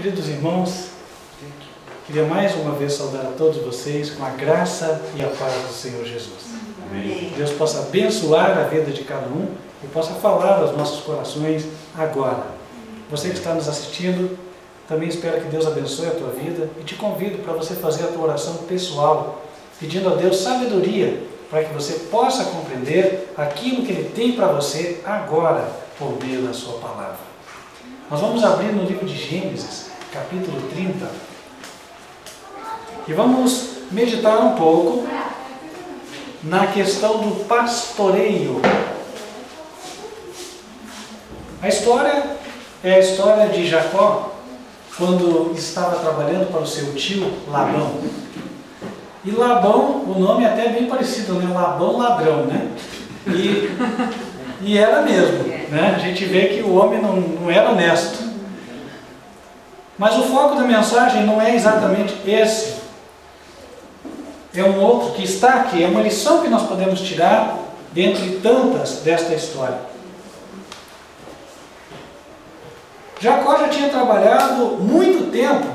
Queridos irmãos, queria mais uma vez saudar a todos vocês com a graça e a paz do Senhor Jesus. Amém. Deus possa abençoar a vida de cada um e possa falar aos nossos corações agora. Você que está nos assistindo, também espero que Deus abençoe a tua vida e te convido para você fazer a tua oração pessoal, pedindo a Deus sabedoria para que você possa compreender aquilo que Ele tem para você agora, por meio da sua palavra. Nós vamos abrir no livro de Gênesis, capítulo 30, e vamos meditar um pouco na questão do pastoreio. A história é a história de Jacó, quando estava trabalhando para o seu tio Labão. E Labão, o nome é até bem parecido, né? Labão, ladrão, né? E era mesmo, né? A gente vê que o homem não era honesto. Mas o foco da mensagem não é exatamente esse. É um outro que está aqui, é uma lição que nós podemos tirar dentre tantas desta história. Jacó já tinha trabalhado muito tempo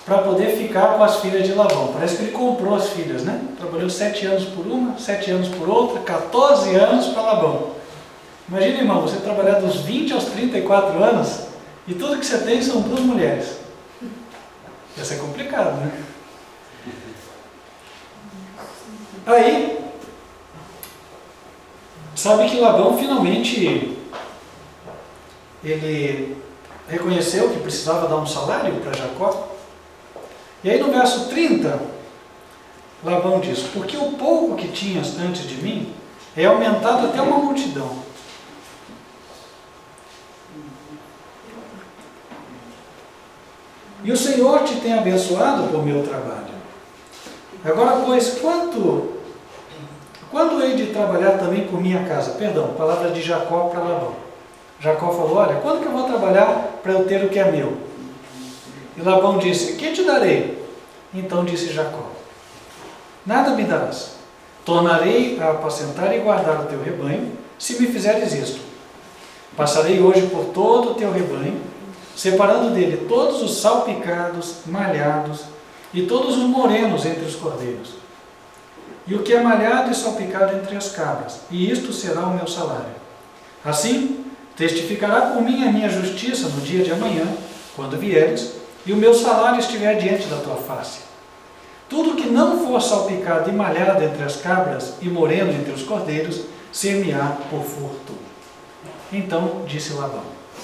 para poder ficar com as filhas de Labão. Parece que ele comprou as filhas, né? Trabalhou 7 anos por uma, 7 anos por outra, 14 anos para Labão. Imagina, irmão, você trabalhar dos 20 aos 34 anos e tudo que você tem são 2 mulheres. Ia ser complicado, né? Aí, sabe que Labão finalmente ele reconheceu que precisava dar um salário para Jacó. E aí no verso 30, Labão diz: porque o pouco que tinhas antes de mim é aumentado até uma multidão. E o Senhor te tem abençoado por meu trabalho. Agora, pois, quando hei de trabalhar também por minha casa? Perdão, palavra de Jacó para Labão. Jacó falou: olha, quando que eu vou trabalhar para eu ter o que é meu? E Labão disse: que te darei? Então disse Jacó: nada me darás. Tornarei a apacentar e guardar o teu rebanho, se me fizeres isto. Passarei hoje por todo o teu rebanho, separando dele todos os salpicados, malhados e todos os morenos entre os cordeiros, e o que é malhado e salpicado entre as cabras, e isto será o meu salário. Assim, testificará por mim a minha justiça no dia de amanhã, quando vieres, e o meu salário estiver diante da tua face. Tudo que não for salpicado e malhado entre as cabras e moreno entre os cordeiros, ser-me-á por furto. Então disse Labão: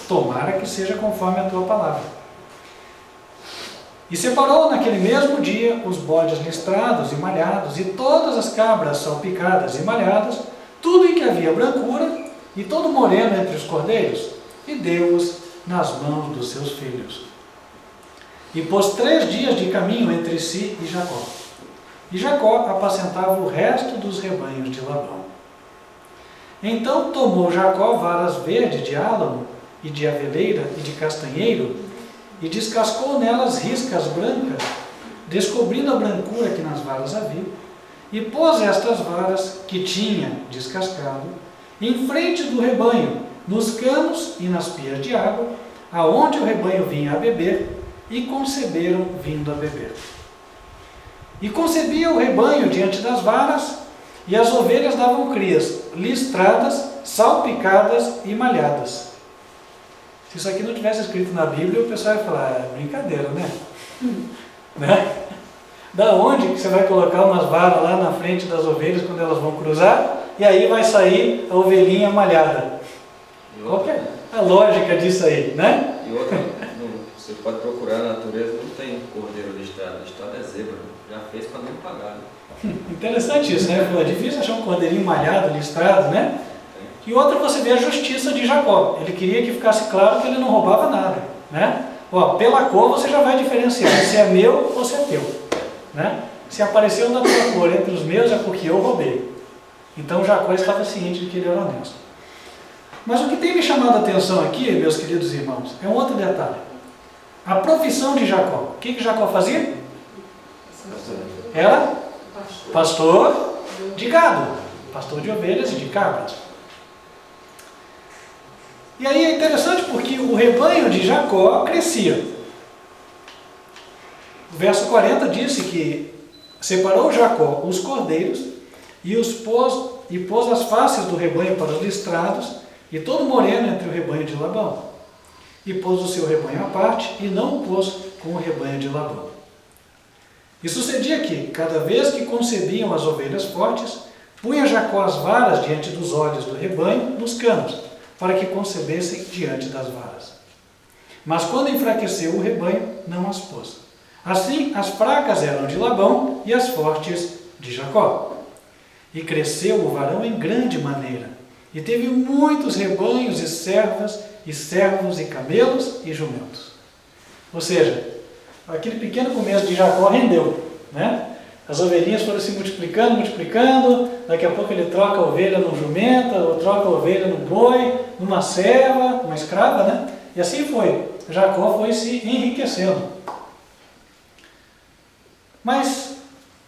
tomara que seja conforme a tua palavra. E separou naquele mesmo dia os bodes listrados e malhados, e todas as cabras salpicadas e malhadas, tudo em que havia brancura, e todo moreno entre os cordeiros, e deu-os nas mãos dos seus filhos. E pôs 3 dias de caminho entre si e Jacó. E Jacó apacentava o resto dos rebanhos de Labão. Então tomou Jacó varas verdes de álamo, e de aveleira, e de castanheiro, e descascou nelas riscas brancas, descobrindo a brancura que nas varas havia, e pôs estas varas que tinha descascado em frente do rebanho, nos canos e nas pias de água, aonde o rebanho vinha a beber, e conceberam vindo a beber. E concebia o rebanho diante das varas, e as ovelhas davam crias, listradas, salpicadas e malhadas. Se isso aqui não tivesse escrito na Bíblia, o pessoal ia falar: é brincadeira, né? Né? Da onde que você vai colocar umas varas lá na frente das ovelhas quando elas vão cruzar, e aí vai sair a ovelhinha malhada? Qual que é a lógica disso aí, né? E outra, você pode procurar na natureza, não tem cordeiro listrado é zebra, já fez para não pagar. Interessante isso, né? É difícil achar um cordeirinho malhado, listrado, né? E outra, você vê a justiça de Jacó. Ele queria que ficasse claro que ele não roubava nada, né? Ó, pela cor você já vai diferenciar se é meu ou se é teu, né? Se apareceu na tua cor entre os meus é porque eu roubei. Então Jacó estava ciente de que ele era honesto. Mas o que tem me chamado a atenção aqui, meus queridos irmãos, é um outro detalhe. A profissão de Jacó. O que Jacó fazia? Era pastor de gado, pastor de ovelhas e de cabras. E aí é interessante porque o rebanho de Jacó crescia. O verso 40 disse que separou Jacó os cordeiros e pôs as faces do rebanho para os listrados e todo moreno entre o rebanho de Labão. E pôs o seu rebanho à parte e não o pôs com o rebanho de Labão. E sucedia que, cada vez que concebiam as ovelhas fortes, punha Jacó as varas diante dos olhos do rebanho nos canos, para que concebessem diante das varas. Mas quando enfraqueceu o rebanho, não as pôs. Assim, as fracas eram de Labão e as fortes de Jacó. E cresceu o varão em grande maneira, e teve muitos rebanhos e servas, e servos e camelos e jumentos. Ou seja, aquele pequeno começo de Jacó rendeu, né? As ovelhinhas foram se multiplicando, daqui a pouco ele troca a ovelha no jumenta, ou troca a ovelha no boi, numa serva, uma escrava, né? E assim foi. Jacó foi se enriquecendo. Mas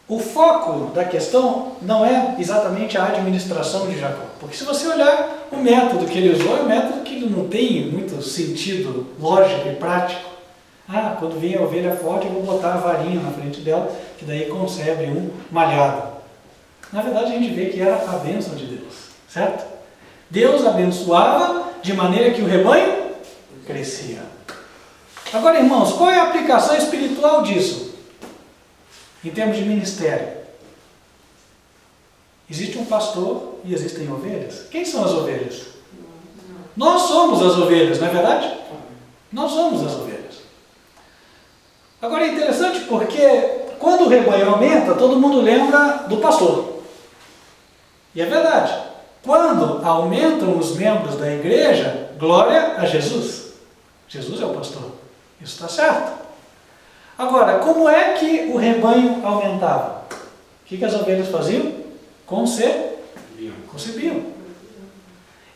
o foco da questão não é exatamente a administração de Jacó. Porque se você olhar o método que ele usou, é um método que não tem muito sentido lógico e prático. Quando vem a ovelha forte, eu vou botar a varinha na frente dela, que daí concebe um malhado. Na verdade, a gente vê que era a bênção de Deus, certo? Deus abençoava de maneira que o rebanho crescia. Agora, irmãos, qual é a aplicação espiritual disso? Em termos de ministério. Existe um pastor e existem ovelhas. Quem são as ovelhas? Nós somos as ovelhas, não é verdade? Nós somos as ovelhas. Agora é interessante porque quando o rebanho aumenta, todo mundo lembra do pastor. E é verdade. Quando aumentam os membros da igreja, glória a Jesus. Jesus é o pastor. Isso está certo. Agora, como é que o rebanho aumentava? O que as ovelhas faziam? Concebiam.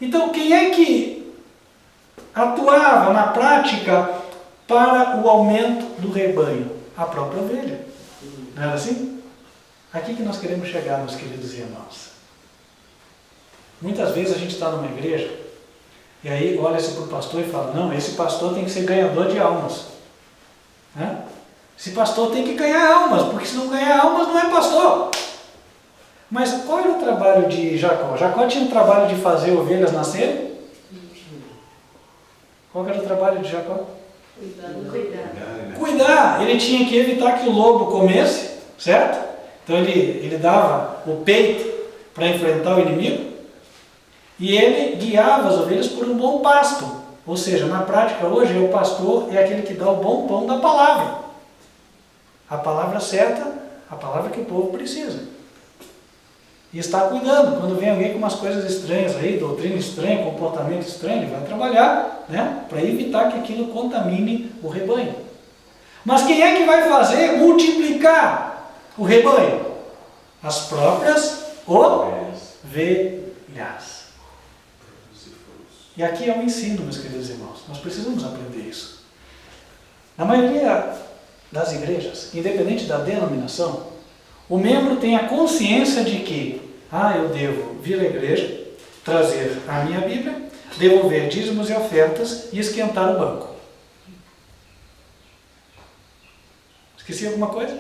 Então, quem é que atuava na prática para o aumento do rebanho? A própria ovelha. Não era assim? Aqui que nós queremos chegar, meus queridos irmãos. Muitas vezes a gente está numa igreja e aí olha-se para o pastor e fala, não, esse pastor tem que ser ganhador de almas. Né? Esse pastor tem que ganhar almas, porque se não ganhar almas não é pastor. Mas qual era o trabalho de Jacó? Jacó tinha o trabalho de fazer ovelhas nascerem? Qual era o trabalho de Jacó? Cuidar. Ele tinha que evitar que o lobo comesse, certo? Então ele dava o peito para enfrentar o inimigo e ele guiava as ovelhas por um bom pasto. Ou seja, na prática hoje o pastor é aquele que dá o bom pão da palavra. A palavra certa, a palavra que o povo precisa. E está cuidando. Quando vem alguém com umas coisas estranhas aí, doutrina estranha, comportamento estranho, ele vai trabalhar, né, para evitar que aquilo contamine o rebanho. Mas quem é que vai fazer multiplicar o rebanho? As próprias ovelhas. E aqui é um ensino, meus queridos irmãos. Nós precisamos aprender isso. Na maioria das igrejas, independente da denominação, o membro tem a consciência de que eu devo vir à igreja, trazer a minha Bíblia, devolver dízimos e ofertas e esquentar o banco. Esqueci alguma coisa?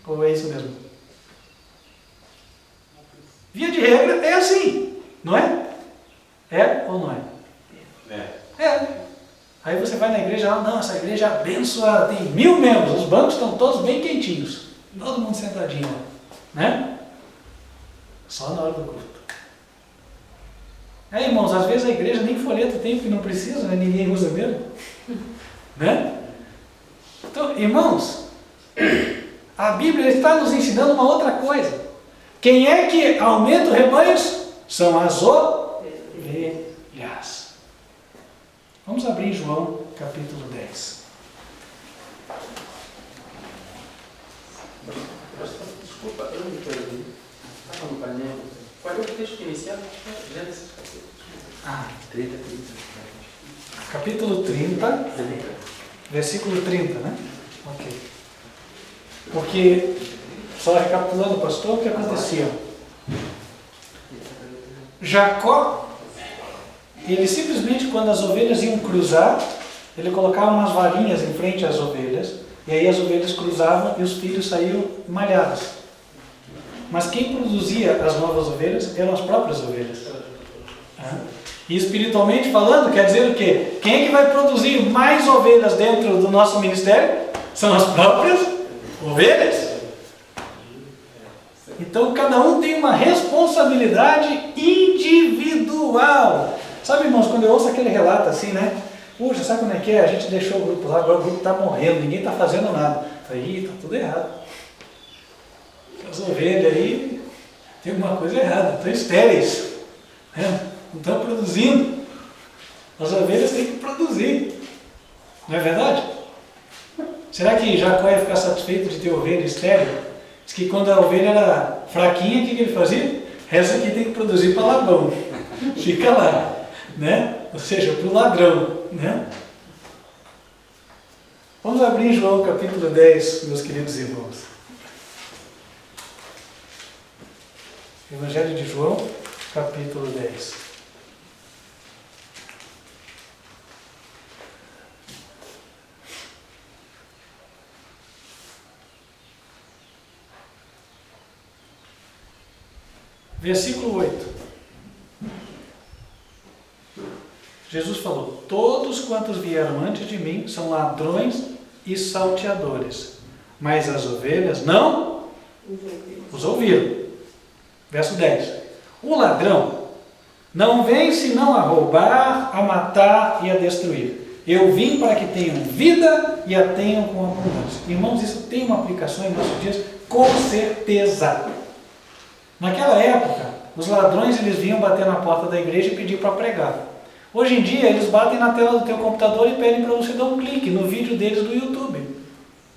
Ou é isso mesmo? Via de regra é assim, não é? É ou não é? É. Aí você vai na igreja, não, essa igreja é abençoada, tem 1000 membros, os bancos estão todos bem quentinhos, todo mundo sentadinho lá, né? Só na hora do culto. Irmãos, às vezes a igreja nem folheto tem, porque não precisa, né? Ninguém usa mesmo, né? Então, irmãos, a Bíblia está nos ensinando uma outra coisa. Quem é que aumenta os rebanhos? São as ovelhas. Vamos abrir em João, capítulo 10. Desculpa, eu me perdi. Está no painel. Qual é o texto inicial? Gênesis 30. Capítulo 30, versículo 30, né? Ok. Porque, só recapitulando, pastor, o que acontecia? Jacó, ele simplesmente, quando as ovelhas iam cruzar, ele colocava umas varinhas em frente às ovelhas, e aí as ovelhas cruzavam e os filhos saíam malhados. Mas quem produzia as novas ovelhas eram as próprias ovelhas. E espiritualmente falando, quer dizer o quê? Quem é que vai produzir mais ovelhas dentro do nosso ministério? São as próprias ovelhas. Então cada um tem uma responsabilidade individual. Sabe, irmãos, quando eu ouço aquele relato assim, né? Puxa, sabe como é que é? A gente deixou o grupo lá, agora o grupo está morrendo, ninguém está fazendo nada. Eu falei, está tudo errado. As ovelhas aí, tem alguma coisa errada, estão estéreis, né? Não estão produzindo. As ovelhas têm que produzir. Não é verdade? Será que Jacó ia ficar satisfeito de ter ovelha estéril? Diz que quando a ovelha era fraquinha, o que ele fazia? Essa aqui tem que produzir para Labão. Fica lá, né? Ou seja, para o ladrão, né? Vamos abrir João capítulo 10, meus queridos irmãos. Evangelho de João, capítulo 10. Versículo 8. Jesus falou: todos quantos vieram antes de mim são ladrões e salteadores, mas as ovelhas não os ouviram. Verso 10. O ladrão não vem senão a roubar, a matar e a destruir. Eu vim para que tenham vida e a tenham com abundância. Irmãos, isso tem uma aplicação em nossos dias, com certeza. Naquela época, os ladrões eles vinham bater na porta da igreja e pedir para pregar. Hoje em dia, eles batem na tela do teu computador e pedem para você dar um clique no vídeo deles do YouTube.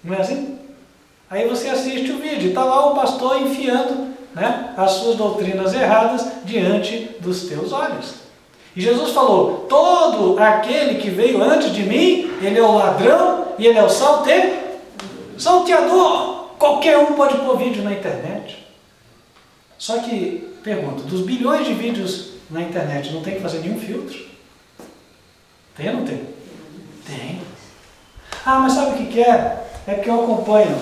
Não é assim? Aí você assiste o vídeo, está lá o pastor enfiando, né, as suas doutrinas erradas diante dos teus olhos. E Jesus falou: todo aquele que veio antes de mim, ele é o ladrão e ele é o salteador. Qualquer um pode pôr vídeo na internet. Só que, pergunto, dos bilhões de vídeos na internet, não tem que fazer nenhum filtro? Tem ou não tem? Tem. Ah, mas sabe o que é? É porque eu acompanho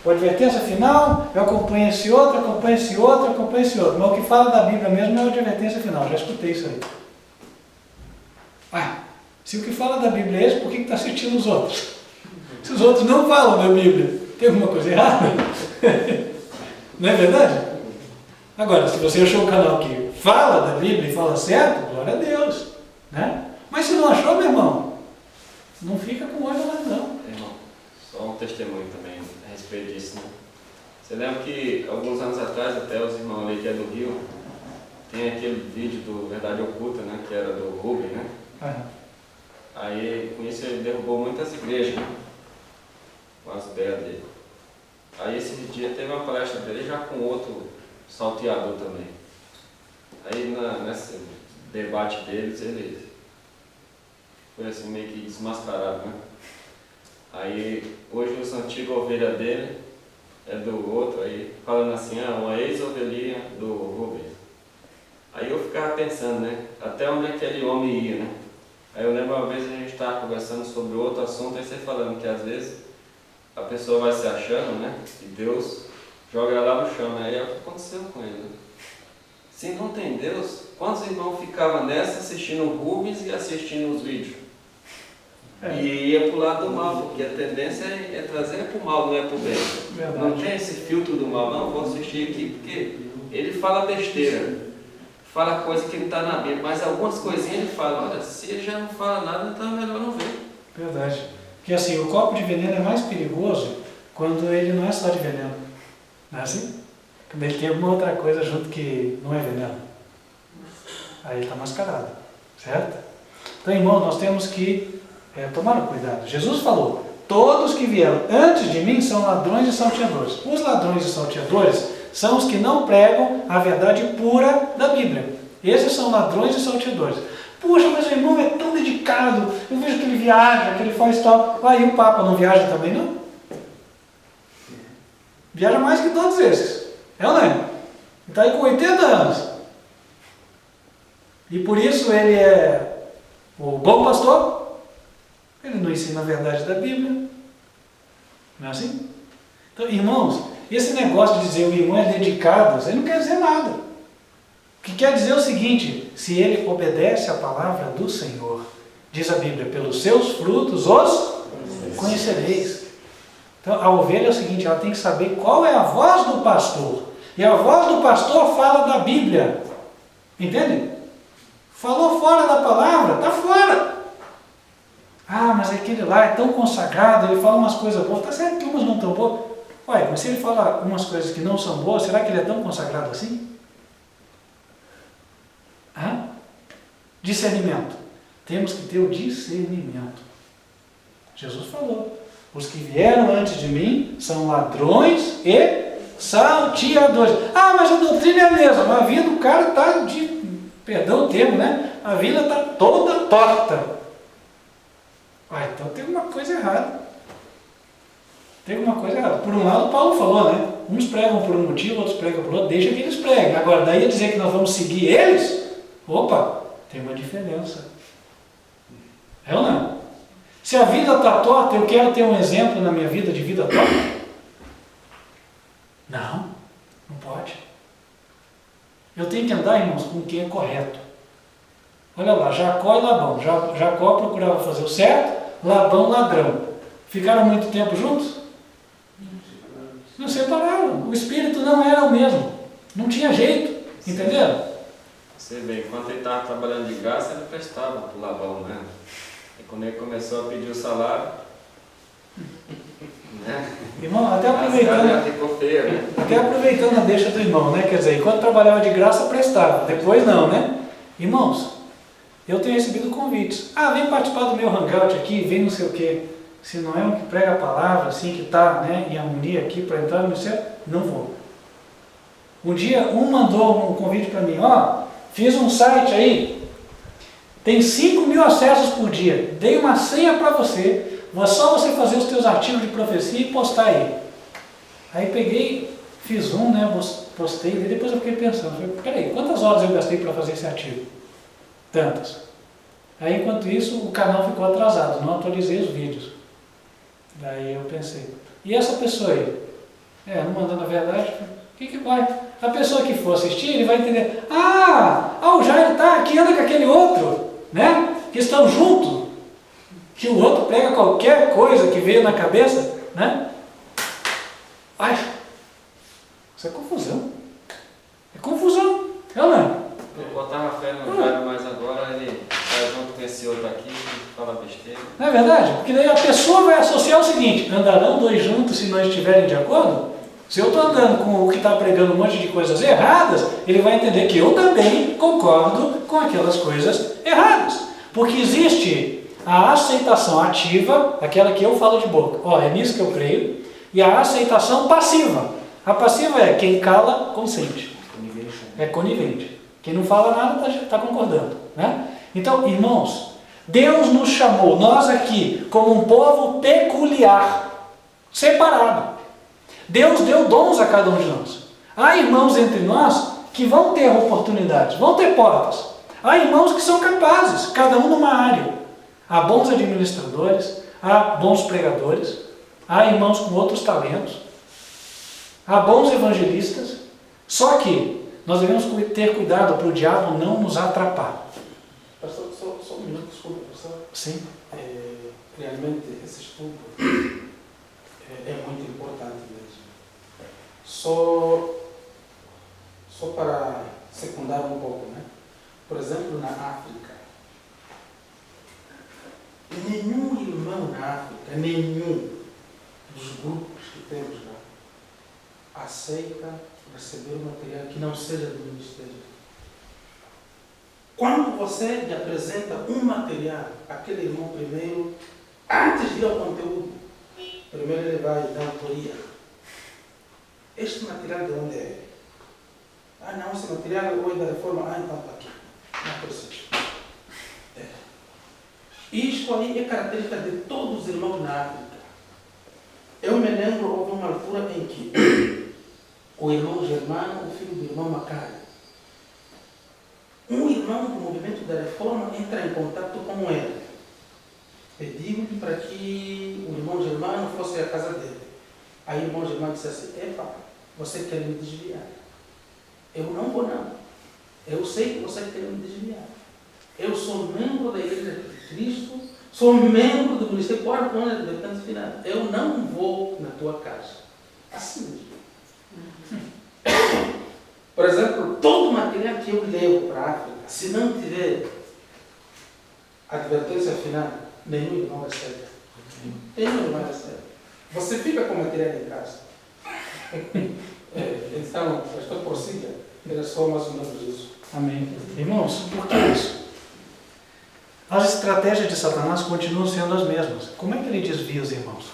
o Advertência Final, eu acompanho esse outro, acompanho esse outro, acompanho esse outro. Mas o que fala da Bíblia mesmo é o Advertência Final, já escutei isso aí. Ah, se o que fala da Bíblia é esse, por que está assistindo os outros? Se os outros não falam da Bíblia, tem alguma coisa errada? Não é verdade? Agora, se você achou um canal que fala da Bíblia e fala certo, glória a Deus, né? Mas se não achou, meu irmão, não fica com o olho lá não. Irmão, só um testemunho também a respeito disso, né? Você lembra que alguns anos atrás, até os irmãos ali que é do Rio, tem aquele vídeo do Verdade Oculta, né? Que era do Rubem, né? Aí com isso ele derrubou muitas igrejas, né? Com as ideias dele. Aí esse dia teve uma palestra dele já com outro salteador também. Aí nesse debate deles, ele foi assim meio que desmascarado, né? Aí hoje essa antiga ovelha dele é do outro, aí falando assim, uma ex-ovelhinha do Rubens. Aí eu ficava pensando, né? Até onde aquele homem ia, né? Aí eu lembro uma vez a gente estava conversando sobre outro assunto, aí você falando que às vezes a pessoa vai se achando, né? E Deus joga ela lá no chão, né? E é o que aconteceu com ele, né? Se não tem Deus, quantos irmãos ficavam nessa assistindo o Rubens e assistindo os vídeos? E ia para o lado do mal, porque a tendência é trazer para o mal, não é para o bem. Verdade. Não tem esse filtro do mal, não, vou assistir aqui, porque ele fala besteira, fala coisa que não está na Bíblia, mas algumas coisinhas ele fala, olha, se ele já não fala nada, então é melhor não ver. Verdade. Porque assim, o copo de veneno é mais perigoso quando ele não é só de veneno. Não é assim? Quando ele tem alguma outra coisa junto que não é veneno. Aí ele está mascarado. Certo? Então, irmãos, nós temos que tomar cuidado. Jesus falou: todos que vieram antes de mim são ladrões e salteadores. Os ladrões e salteadores são os que não pregam a verdade pura da Bíblia. Esses são ladrões e salteadores. Puxa, mas o irmão é tão dedicado, eu vejo que ele viaja, que ele faz tal. Aí o Papa não viaja também, não? Viaja mais que todos esses. É ou não é? Ele está aí com 80 anos. E por isso ele é o bom pastor? Ele não ensina a verdade da Bíblia. Não é assim? Então, irmãos, esse negócio de dizer o irmão é dedicado, ele não quer dizer nada. O que quer dizer é o seguinte: se ele obedece à palavra do Senhor, diz a Bíblia, pelos seus frutos os conhecereis. Então, a ovelha é o seguinte, ela tem que saber qual é a voz do pastor. E a voz do pastor fala da Bíblia. Entende? Falou fora da palavra, está fora. Ah, mas aquele lá é tão consagrado, ele fala umas coisas boas. Está certo que umas não tão boas. Ué, mas se ele fala umas coisas que não são boas, será que ele é tão consagrado assim? Hã? Discernimento. Temos que ter o discernimento. Jesus falou: os que vieram antes de mim são ladrões e salteadores. Ah, mas a doutrina é a mesma. A vida do cara está perdão o termo, né? A vida está toda torta. Ah, então tem alguma coisa errada. Tem alguma coisa errada. Por um lado, Paulo falou, né? Uns pregam por um motivo, outros pregam por outro. Deixa que eles preguem. Agora, daí a dizer que nós vamos seguir eles? Opa, tem uma diferença. É ou não? Se a vida está torta, eu quero ter um exemplo na minha vida de vida torta? Não, não pode. Eu tenho que andar, irmãos, com quem é correto. Olha lá, Jacó e Labão. Jacó procurava fazer o certo, Labão ladrão. Ficaram muito tempo juntos? Não separaram. O espírito não era o mesmo. Não tinha jeito. Entenderam? Você vê, enquanto ele estava trabalhando de graça, ele prestava para o Labão, né? E quando ele começou a pedir o salário, né? Irmão, até aproveitando a deixa do irmão, né? Quer dizer, enquanto trabalhava de graça, prestava. Depois não, né? Irmãos, eu tenho recebido convites. Ah, vem participar do meu hangout aqui, vem não sei o quê. Se não é um que prega a palavra, assim, que está, né, em harmonia aqui para entrar no céu, não vou. Um dia, um mandou um convite para mim: ó, fiz um site aí, tem 5.000 acessos por dia, dei uma senha para você, só você fazer os teus artigos de profecia e postar aí. Aí peguei, fiz um, né, postei, e depois eu fiquei pensando, falei, peraí, quantas horas eu gastei para fazer esse artigo? Tantas. Aí, enquanto isso, o canal ficou atrasado, não atualizei os vídeos. Daí eu pensei, e essa pessoa aí? Não mandando a verdade, o que vai? A pessoa que for assistir, ele vai entender, o Jair está aqui, anda com aquele outro, né? Que estão juntos, que o outro prega qualquer coisa que veio na cabeça, né? Ai, isso é confusão. É confusão, não é? Eu botava fé no cara, mas agora ele vai junto com esse outro aqui e fala besteira. Não é verdade? Porque daí a pessoa vai associar o seguinte: andarão dois juntos se não estiverem de acordo? Se eu estou andando com o que está pregando um monte de coisas erradas, ele vai entender que eu também concordo com aquelas coisas erradas. Porque existe a aceitação ativa, aquela que eu falo de boca. É nisso que eu creio. E a aceitação passiva. A passiva é quem cala, consente. É conivente. Quem não fala nada está concordando, né? Então, irmãos, Deus nos chamou, nós aqui, como um povo peculiar, separado. Deus deu dons a cada um de nós. Há irmãos entre nós que vão ter oportunidades, vão ter portas. Há irmãos que são capazes, cada um numa área. Há bons administradores, há bons pregadores, há irmãos com outros talentos, há bons evangelistas. Só que nós devemos ter cuidado para o diabo não nos atrapar. Pastor, só um minuto, desculpa, pastor. Sim. Realmente, esse estudo é muito importante mesmo. Só para secundar um pouco, né? Por exemplo, na África, nenhum irmão na África, nenhum dos grupos que temos lá, aceita receber um material que não seja do ministério. Quando você lhe apresenta um material, aquele irmão primeiro, antes de ir ao conteúdo, primeiro ele vai dar autoria. Este material de onde é? Não, esse material é da reforma. Então está aqui. Não precisa. Isto aí é característica de todos os irmãos na África. Eu me lembro, houve uma altura em que o irmão Germano, o filho do irmão Macário, um irmão do movimento da reforma entra em contato com ele. pedindo para que o irmão Germano fosse à casa dele. Aí o irmão Germano disse assim: epa, você quer me desviar? Eu não vou não. Eu sei que você quer me desviar. Eu sou membro da Igreja de Cristo, sou membro do Ministério 4 anos de Libertação Final. Eu não vou na tua casa. Assim mesmo. Por exemplo, todo o material que eu levo para a África, se não tiver advertência final, nenhum irmão recebe. Nenhum irmão recebe. Você fica com o material em casa. Então, pastor, prossiga. Era só mais ou menos isso. Amém. Irmãos, por que isso? As estratégias de Satanás continuam sendo as mesmas. Como é que ele desvia os irmãos?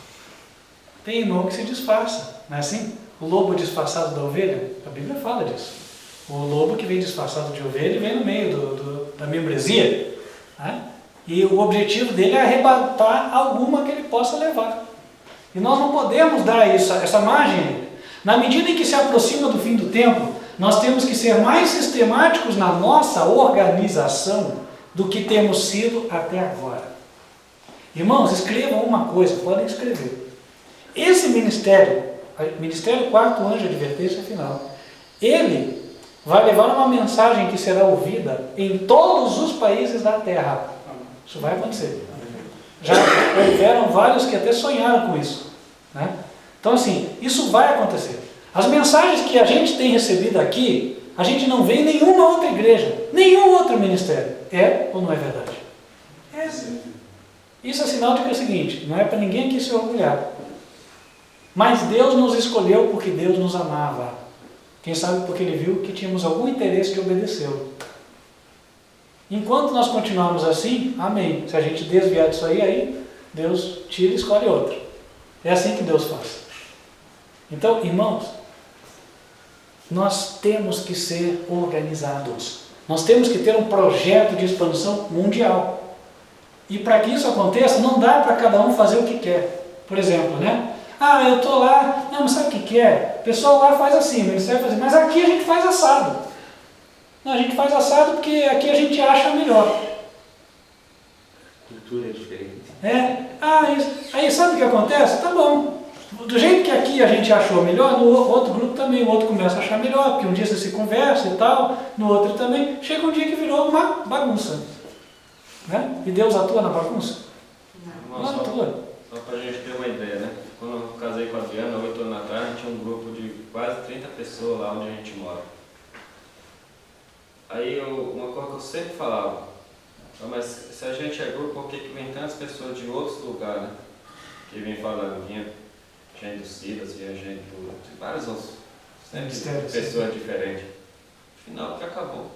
Tem irmão que se disfarça, não é assim? O lobo disfarçado da ovelha, a Bíblia fala disso. O lobo que vem disfarçado de ovelha vem no meio da membresia, né? E o objetivo dele é arrebatar alguma que ele possa levar. E nós não podemos dar essa margem. Na medida em que se aproxima do fim do tempo, nós temos que ser mais sistemáticos na nossa organização do que temos sido até agora. Irmãos, escrevam uma coisa, podem escrever. Esse ministério, Ministério 4 Anjo de Advertência Final, ele vai levar uma mensagem que será ouvida em todos os países da Terra. Isso vai acontecer. Já houveram vários que até sonharam com isso, né? Então assim, isso vai acontecer. As mensagens que a gente tem recebido aqui, a gente não vê em nenhuma outra igreja, nenhum outro ministério. É ou não é verdade? É sim. Isso é sinal de que é o seguinte, não é para ninguém aqui se orgulhar. Mas Deus nos escolheu porque Deus nos amava. Quem sabe porque Ele viu que tínhamos algum interesse de obedecê-lo. Enquanto nós continuarmos assim, amém. Se a gente desviar disso aí Deus tira e escolhe outro. É assim que Deus faz. Então, irmãos, nós temos que ser organizados. Nós temos que ter um projeto de expansão mundial. E para que isso aconteça, não dá para cada um fazer o que quer. Por exemplo, né? Ah, eu estou lá, não, mas sabe o que é? O pessoal lá faz assim, o ministério faz assim, mas aqui a gente faz assado. Não, a gente faz assado porque aqui a gente acha melhor. Cultura é diferente. Aí sabe o que acontece? Tá bom. Do jeito que aqui a gente achou melhor, no outro grupo também, o outro começa a achar melhor, porque um dia você se conversa e tal, no outro também. Chega um dia que virou uma bagunça. Né? E Deus atua na bagunça? Não atua. Só para a gente ter uma ideia, né? Quando eu casei com a Adriana, 8 anos atrás, a gente tinha um grupo de quase 30 pessoas lá onde a gente mora. Aí uma coisa que eu sempre falava, mas se a gente é grupo, por que vem tantas pessoas de outros lugares, né? Que vem falando, vinha gente do Silas, vinha gente de vários outros, sempre pessoas diferentes. Afinal, que acabou.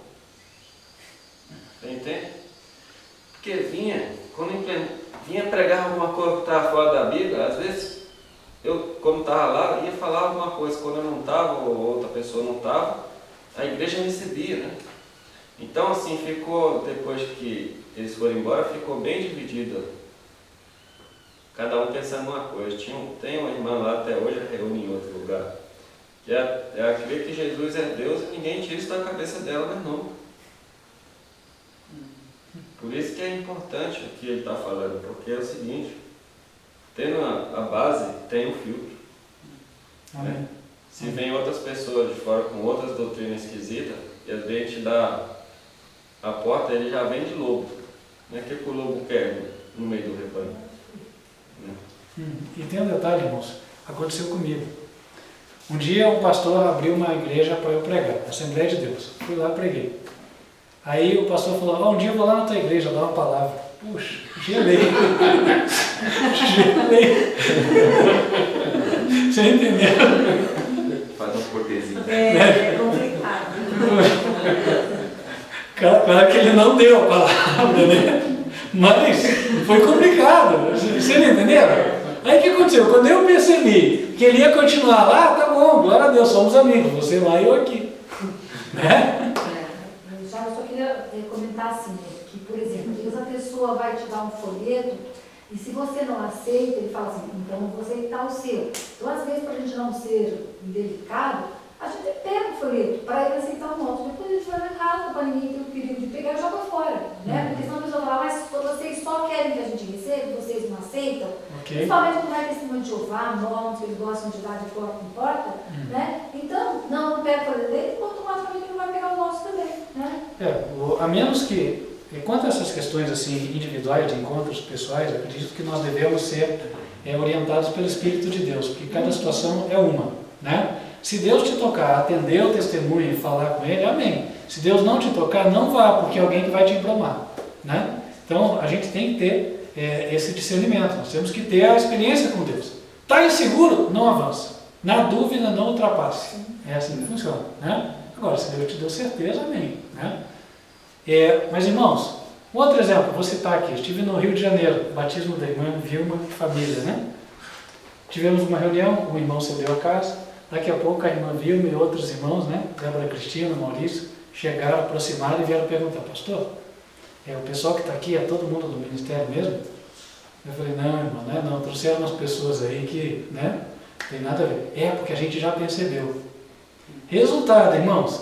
Você entende? Porque quando vinha pregar alguma coisa que estava fora da Bíblia, às vezes, eu, quando estava lá, ia falar alguma coisa, quando eu não estava, ou outra pessoa não estava, a igreja recebia, né? Então, assim, ficou, depois que eles foram embora, ficou bem dividida. Cada um pensando uma coisa. Tem uma irmã lá até hoje, reúne em outro lugar, que ela crê que Jesus é Deus e ninguém tira isso da cabeça dela, mas não. Por isso que é importante o que ele está falando, porque é o seguinte, tendo a base, tem um filtro. Né? Se vem outras pessoas de fora com outras doutrinas esquisitas, e a gente dá a porta, ele já vem de lobo. Não é que o lobo quer no meio do rebanho. E tem um detalhe, irmãos, aconteceu comigo. Um dia um pastor abriu uma igreja para eu pregar, Assembleia de Deus. Fui lá e preguei. Aí o pastor falou, um dia eu vou lá na tua igreja dar uma palavra. Puxa, gelei. Gelei. Você entendeu? Faz uma cortesia. É complicado. Claro que ele não deu a palavra, né? Mas foi complicado. Você não entendeu? Aí o que aconteceu? Quando eu percebi que ele ia continuar lá, tá bom, glória a Deus, somos amigos. Você lá e eu aqui. Né? Eu só queria comentar assim, que, por exemplo, às vezes a pessoa vai te dar um folheto e se você não aceita, ele fala assim, então eu vou aceitar o seu. Então, às vezes, para a gente não ser indelicado, a gente pega o folheto para ele aceitar o nosso. Depois a gente vai na casa para ninguém ter o perigo de pegar e joga fora. Né? Porque senão a pessoa fala, mas vocês só querem que a gente receba, vocês não aceitam. Principalmente quando vai testemunho de Jeová, mormons, que eles gostam de dar de porta em porta. Né? Então, não pega o folheto dele, automaticamente não vai pegar o nosso também. Né? A menos que, quanto a essas questões assim, individuais, de encontros pessoais, eu acredito que nós devemos ser orientados pelo Espírito de Deus, porque cada situação é uma. Né? Se Deus te tocar, atender o testemunho e falar com ele, amém. Se Deus não te tocar, não vá, porque é alguém que vai te embromar. Né? Então, a gente tem que ter esse discernimento, nós temos que ter a experiência com Deus. Está inseguro? Não avança. Na dúvida, não ultrapasse. É assim que funciona. Né? Agora, se Deus te deu certeza, amém. Né? Mas, irmãos, um outro exemplo, vou citar aqui. Estive no Rio de Janeiro, batismo da irmã Vilma e família. Né? Tivemos uma reunião, o irmão cedeu a casa. Daqui a pouco a irmã Vilma e outros irmãos, né, Débora Cristina, Maurício, chegaram, aproximaram e vieram perguntar, pastor, o pessoal que está aqui é todo mundo do ministério mesmo? Eu falei, não, irmão, né, não, trouxeram umas pessoas aí que, né, tem nada a ver. Porque a gente já percebeu. Resultado, irmãos,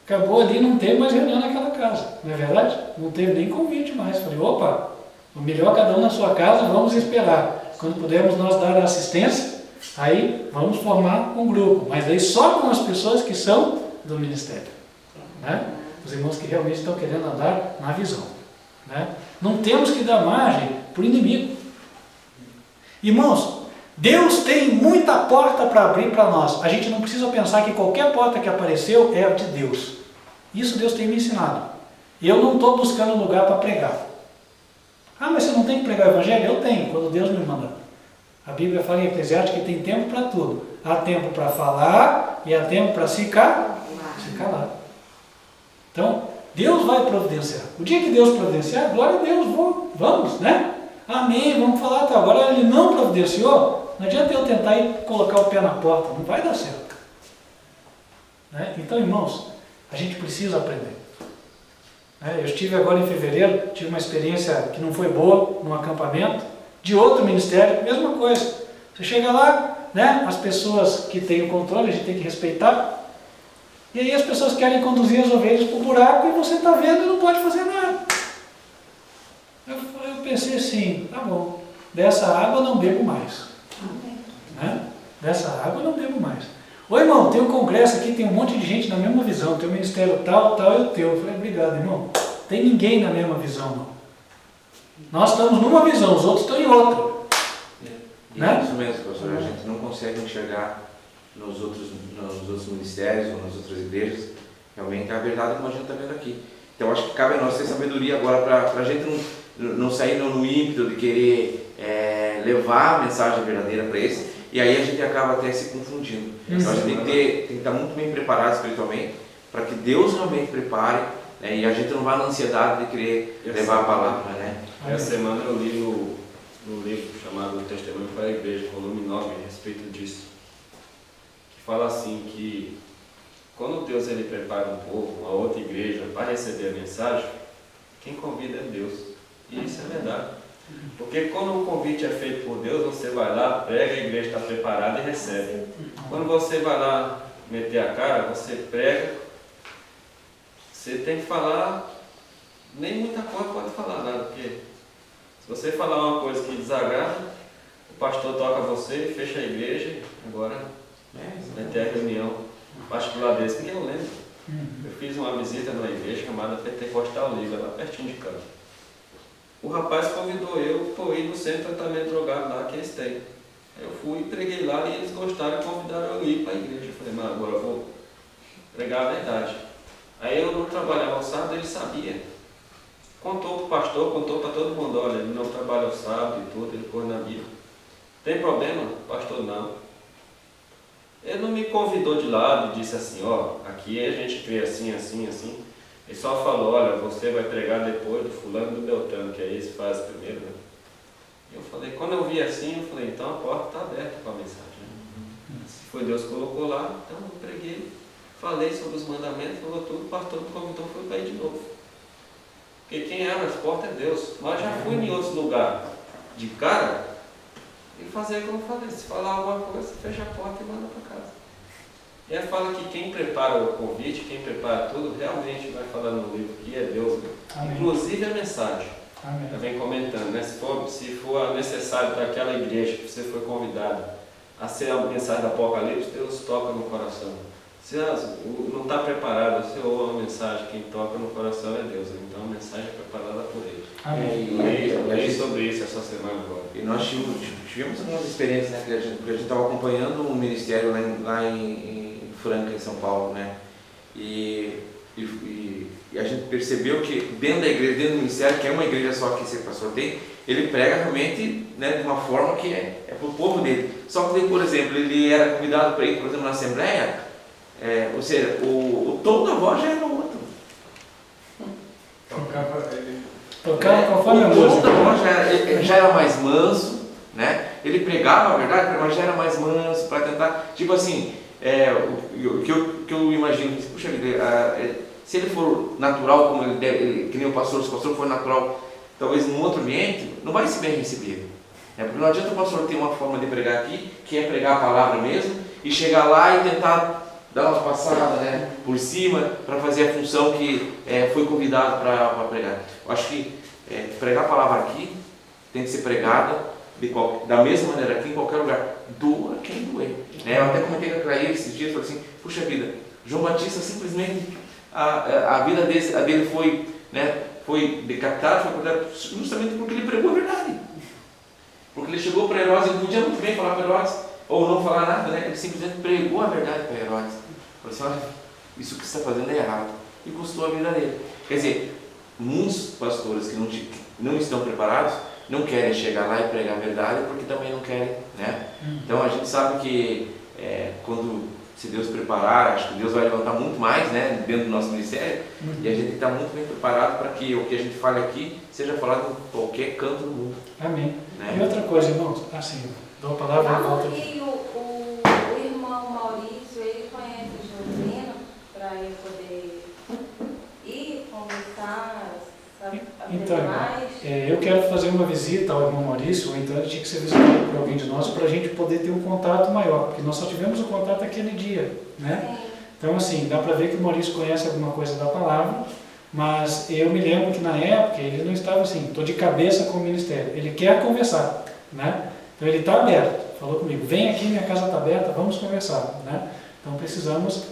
acabou ali, não teve mais reunião naquela casa, não é verdade? Não teve nem convite mais. Falei, opa, o melhor cada um na sua casa, vamos esperar. Quando pudermos nós dar a assistência, aí vamos formar um grupo, mas aí só com as pessoas que são do ministério. Né? Os irmãos que realmente estão querendo andar na visão. Né? Não temos que dar margem para o inimigo. Irmãos, Deus tem muita porta para abrir para nós. A gente não precisa pensar que qualquer porta que apareceu é de Deus. Isso Deus tem me ensinado. Eu não estou buscando lugar para pregar. Mas você não tem que pregar o evangelho? Eu tenho, quando Deus me manda. A Bíblia fala em Eclesiastes que tem tempo para tudo. Há tempo para falar e há tempo para se calar. Então, Deus vai providenciar. O dia que Deus providenciar, glória a Deus, vamos, né? Amém, vamos falar até agora. Ele não providenciou, não adianta eu tentar ir colocar o pé na porta, não vai dar certo. Né? Então, irmãos, a gente precisa aprender. Eu estive agora em fevereiro, tive uma experiência que não foi boa, num acampamento, de outro ministério, mesma coisa. Você chega lá, né, as pessoas que têm o controle, a gente tem que respeitar, e aí as pessoas querem conduzir as ovelhas para o buraco e você está vendo e não pode fazer nada. Eu pensei assim, tá bom, dessa água eu não bebo mais. Né? Dessa água eu não bebo mais. Ô irmão, tem um congresso aqui, tem um monte de gente na mesma visão, tem o ministério tal e o teu. Eu falei, obrigado, irmão. Tem ninguém na mesma visão, não. Nós estamos numa visão, os outros estão em outra. Né? Isso mesmo, pastor. A gente não consegue enxergar nos outros ministérios ou nas outras igrejas realmente a verdade como a gente está vendo aqui. Então acho que cabe a nós ter sabedoria agora para a gente não sair no ímpeto de querer levar a mensagem verdadeira para esse, e aí a gente acaba até se confundindo. Então a gente tem que estar muito bem preparado espiritualmente para que Deus realmente prepare, né, e a gente não vá na ansiedade de querer levar a palavra. Né? Essa semana eu li no livro chamado Testemunho para a Igreja, volume 9, a respeito disso, que fala assim que quando Deus ele prepara um povo, uma outra igreja, para receber a mensagem, quem convida é Deus. E isso é verdade. Porque quando o convite é feito por Deus, você vai lá, prega, a igreja está preparada e recebe. Quando você vai lá meter a cara, você prega, você tem que falar, nem muita coisa pode falar nada, porque se você falar uma coisa que desagrada, o pastor toca você, fecha a igreja, agora vai ter a reunião particular desse, porque eu lembro. Eu fiz uma visita numa igreja chamada Pentecostal Liga, lá pertinho de casa. O rapaz convidou eu para ir no centro de tratamento drogado lá que eles têm. Eu fui, preguei lá e eles gostaram e convidaram eu ir para a igreja. Eu falei, mas agora eu vou pregar a verdade. Aí eu não trabalhava ao sábado, ele sabia. Contou para o pastor, contou para todo mundo, olha, ele não trabalha ao sábado e tudo, ele pôs na Bíblia. Tem problema? Pastor, não. Ele não me convidou de lado e disse assim, aqui a gente crê assim, assim, assim. Ele só falou, olha, você vai pregar depois do fulano e do Beltrano, que é esse faz primeiro, né? E eu falei, quando eu vi assim, eu falei, então a porta está aberta para a mensagem. Né? Se foi Deus que colocou lá, então eu preguei, falei sobre os mandamentos, falou tudo, o pastor me convidou, foi para ir de novo. Porque quem abre as portas é Deus. Mas já fui em outros lugares de cara e fazer como eu falei, se falar alguma coisa, fecha a porta e manda para casa. E ela fala que quem prepara o convite, quem prepara tudo, realmente vai falar no livro que é Deus, né? Inclusive a mensagem. Amém. Ela vem comentando, né? Se for necessário para aquela igreja que você foi convidado a ser a mensagem do Apocalipse, Deus toca no coração. Se não está preparado, você ouve uma mensagem, quem toca no coração é Deus. Então a mensagem é preparada por Ele. Amém. Eu li sobre isso essa semana agora. E nós tivemos algumas experiências, né? Porque a gente estava acompanhando um ministério lá em Franca, em São Paulo, né? E a gente percebeu que dentro da igreja, dentro do ministério, que é uma igreja só que esse pastor tem, ele prega realmente, né, de uma forma que é para o povo dele. Só que, por exemplo, ele era convidado para ir, por exemplo, na Assembleia, ou seja, o tom da voz já era outro. Tocava conforme a música. O tom da voz já era mais manso, né? Ele pregava a verdade, mas já era mais manso, para tentar, tipo assim, o que eu imagino, puxa vida, se ele for natural, como ele deve, que nem o pastor, se o pastor for natural, talvez num outro ambiente, não vai ser bem recebido. Porque não adianta o pastor ter uma forma de pregar aqui, que é pregar a palavra mesmo, e chegar lá e tentar dar uma passada, né, por cima, para fazer a função que foi convidado para pregar. Eu acho que pregar a palavra aqui tem que ser pregada da mesma maneira aqui em qualquer lugar. Doa quem doer. Eu até comentei com a Claire esses dias, falei assim, puxa vida, João Batista simplesmente, a vida dele foi, né, foi decapitada, foi cortada justamente porque ele pregou a verdade. Porque ele chegou para Herodes, ele não podia muito bem falar para Herodes, ou não falar nada, né? Ele simplesmente pregou a verdade para Herodes. Falou assim, olha, isso que você está fazendo é errado. E custou a vida dele. Quer dizer, muitos pastores que não estão preparados, não querem chegar lá e pregar a verdade, porque também não querem, né? Então a gente sabe que se Deus preparar, acho que Deus vai levantar muito mais, né, dentro do nosso ministério, e a gente tem que estar muito bem preparado para que o que a gente fale aqui seja falado em qualquer canto do mundo. Amém. Né? E outra coisa, irmãos, assim, dou a palavra e volta aqui. E o irmão Maurício, ele conhece o Josino para ele poder ir, conversar, saber Então, mais? eu quero fazer uma visita ao irmão Maurício, ou então ele tinha que ser visitado por alguém de nós para a gente poder ter um contato maior, porque nós só tivemos o contato aquele dia, né? Sim. Então, assim, dá para ver que o Maurício conhece alguma coisa da palavra, mas eu me lembro que na época ele não estava assim, estou de cabeça com o ministério, ele quer conversar, né? Então ele está aberto, falou comigo, vem aqui, minha casa está aberta, vamos conversar, né? Então precisamos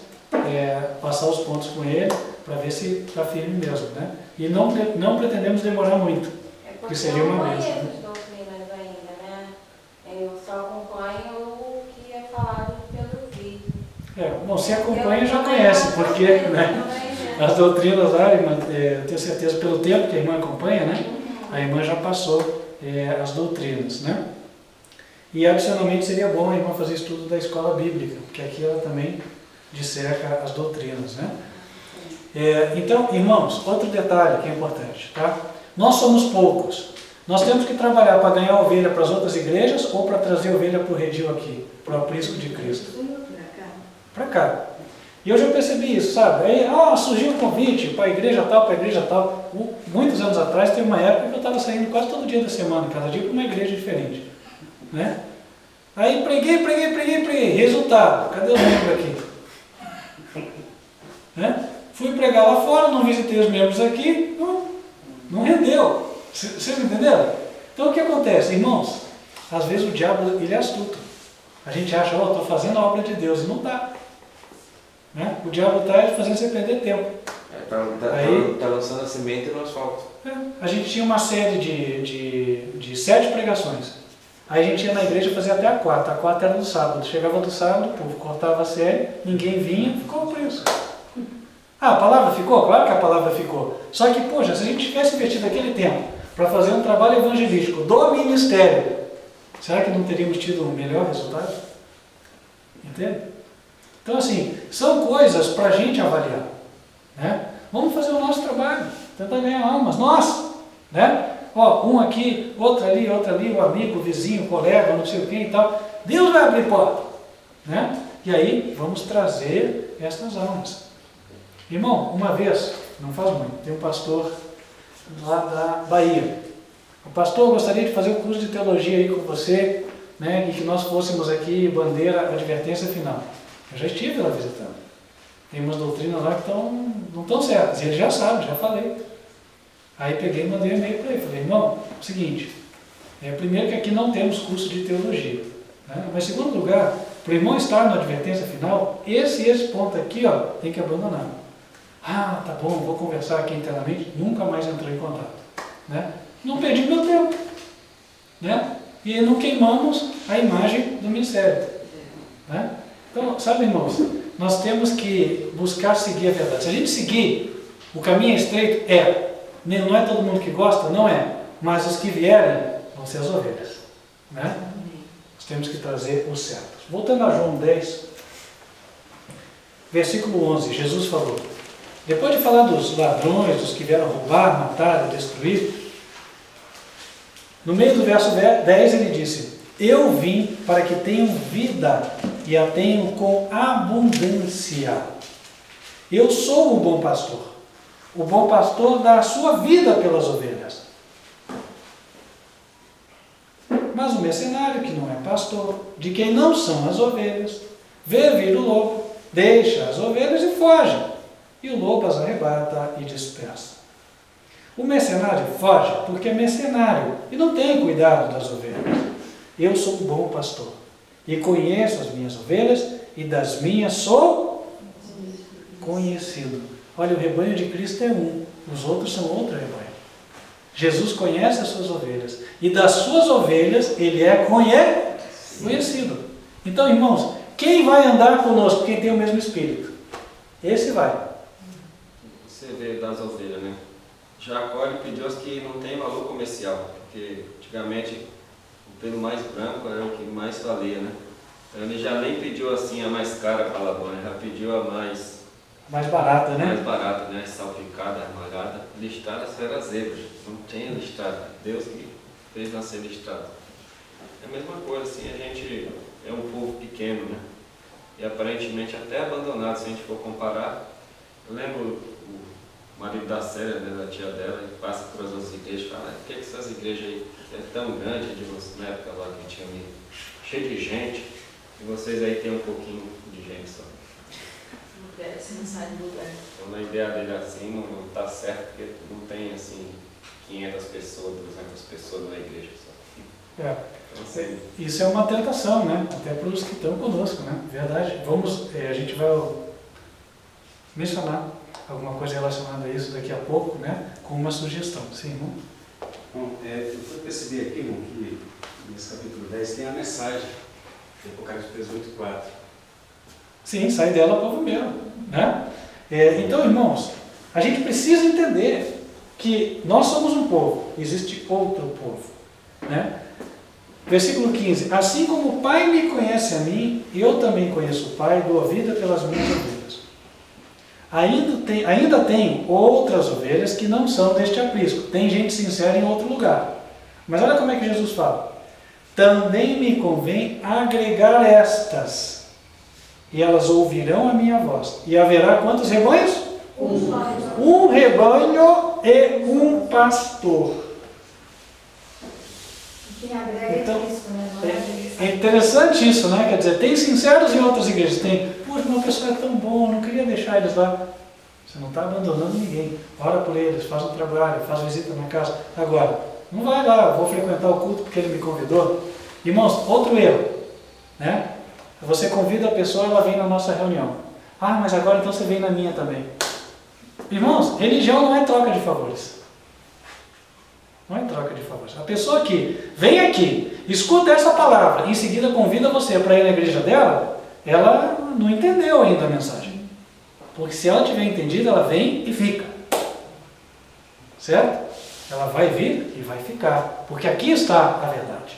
passar os pontos com ele para ver se está firme mesmo, né? E não pretendemos demorar muito, Porque seria uma eu não bênção, conheço as doutrinas ainda, né? Eu só acompanho o que é falado pelo vídeo. Bom, se acompanha já conhece, porque, né? As doutrinas lá, eu tenho certeza pelo tempo que a irmã acompanha, né? A irmã já passou as doutrinas, né? E adicionalmente seria bom a irmã fazer estudo da escola bíblica, porque aqui ela também disseca as doutrinas, né? Então, irmãos, outro detalhe que é importante, tá? Nós somos poucos. Nós temos que trabalhar para ganhar ovelha para as outras igrejas ou para trazer ovelha para o redil aqui, para o aprisco de Cristo? Para cá. E eu já percebi isso, sabe? Aí, surgiu um convite para a igreja tal, para a igreja tal. Muitos anos atrás, teve uma época que eu estava saindo quase todo dia da semana, cada dia para uma igreja diferente, né? Aí preguei. Resultado, cadê os membros aqui? Né? Fui pregar lá fora, não visitei os membros aqui, não rendeu. Vocês entenderam? Então o que acontece, irmãos? Às vezes o diabo ele é astuto. A gente acha, estou fazendo a obra de Deus, e não está. Né? O diabo está fazendo você perder tempo. Tá lançando a semente no asfalto. A gente tinha uma série de 7 pregações. Aí a gente ia na igreja fazer até a quarta era no sábado. Chegava do sábado, o povo cortava a série, ninguém vinha, ficou por isso. A palavra ficou? Claro que a palavra ficou. Só que, poxa, se a gente tivesse investido aquele tempo para fazer um trabalho evangelístico do ministério, será que não teríamos tido um melhor resultado? Entende? Então, assim, são coisas para a gente avaliar, né? Vamos fazer o nosso trabalho, tentar ganhar almas, nós, né? Um aqui, outro ali, o amigo, o vizinho, o colega, não sei o que e tal. Deus vai abrir porta, né? E aí, vamos trazer estas almas. Irmão, uma vez, não faz muito, tem um pastor lá da Bahia. O pastor gostaria de fazer o curso de teologia aí com você, né? E que nós fôssemos aqui, bandeira, advertência final. Eu já estive lá visitando. Tem umas doutrinas lá que não estão certas. E ele já sabe, já falei. Aí peguei e mandei um e-mail para ele. Falei, irmão, é o seguinte, primeiro que aqui não temos curso de teologia. Né? Mas, em segundo lugar, para o irmão estar na advertência final, esse ponto aqui, ó, tem que abandonar. Ah, tá bom, vou conversar aqui internamente. Nunca mais entrou em contato. Né? Não perdi meu tempo. Né? E não queimamos a imagem do ministério. Né? Então, sabe, irmãos, nós temos que buscar seguir a verdade. Se a gente seguir, o caminho é estreito? Não é todo mundo que gosta? Não é. Mas os que vierem vão ser as ovelhas. Né? Nós temos que trazer os certos. Voltando a João 10, versículo 11, Jesus falou, depois de falar dos ladrões, dos que vieram roubar, matar e destruir, no meio do verso 10 ele disse, eu vim para que tenham vida e a tenham com abundância. Eu sou o bom pastor. O bom pastor dá a sua vida pelas ovelhas. Mas o mercenário, que não é pastor, de quem não são as ovelhas, vê vir o lobo, deixa as ovelhas e foge. E o lobo as arrebata e dispersa. O mercenário foge porque é mercenário e não tem cuidado das ovelhas. Eu sou o bom pastor e conheço as minhas ovelhas e das minhas sou conhecido. Olha, o rebanho de Cristo é um, os outros são outro rebanho. Jesus conhece as suas ovelhas e das suas ovelhas ele é conhecido. Então, irmãos, quem vai andar conosco? Quem tem o mesmo Espírito. Esse vai. Você vê das ovelhas, né? Jacó ele pediu as que não tem valor comercial, porque antigamente o pelo mais branco era o que mais valia, né? Então ele já nem pediu assim a mais cara para Labão, já pediu a mais barata, né? Mais barata, né? Salpicada, armalhada. Listada era zebra, não tinha listado. Deus que fez nascer listado. É a mesma coisa, assim, a gente é um povo pequeno, né? E aparentemente até abandonado, se a gente for comparar. Eu lembro o marido da Célia, né, da tia dela, ele passa por as outras igrejas e fala, por que essas igrejas aí é tão grande, na época lá que tinha ali, cheio de gente, e vocês aí tem um pouquinho de gente só. Você não sai do lugar. Então, na ideia dele assim, não está certo, porque não tem assim 500 pessoas, 200 pessoas numa igreja só. Então, assim, isso é uma tentação, né? Até para os que estão conosco, né? Verdade. A gente vai mencionar alguma coisa relacionada a isso daqui a pouco, né? Com uma sugestão. Sim, irmão? Bom, eu fui perceber aqui, irmão, que nesse capítulo 10 tem a mensagem de Apocalipse 18:4. Sim, sai dela povo meu, né? Então, irmãos, a gente precisa entender que nós somos um povo, existe outro povo, né? Versículo 15, assim como o Pai me conhece a mim, eu também conheço o Pai, dou a vida pelas minhas ovelhas. Ainda tenho outras ovelhas que não são deste aprisco, tem gente sincera em outro lugar. Mas olha como é que Jesus fala, também me convém agregar estas, e elas ouvirão a minha voz. E haverá quantos rebanhos? Um rebanho e um pastor. Então, é interessante isso, né? Quer dizer, tem sinceros em outras igrejas. Tem, poxa, meu pessoal é tão bom, não queria deixar eles lá. Você não está abandonando ninguém. Ora por eles, faz um trabalho, faz visita na casa. Agora, não vai lá, vou frequentar o culto porque ele me convidou. Irmãos, outro erro, né? Você convida a pessoa, ela vem na nossa reunião. Ah, mas agora então você vem na minha também. Irmãos, religião não é troca de favores. Não é troca de favores. A pessoa que vem aqui, escuta essa palavra, em seguida convida você para ir na igreja dela, ela não entendeu ainda a mensagem. Porque se ela tiver entendido, ela vem e fica. Certo? Ela vai vir e vai ficar. Porque aqui está a verdade.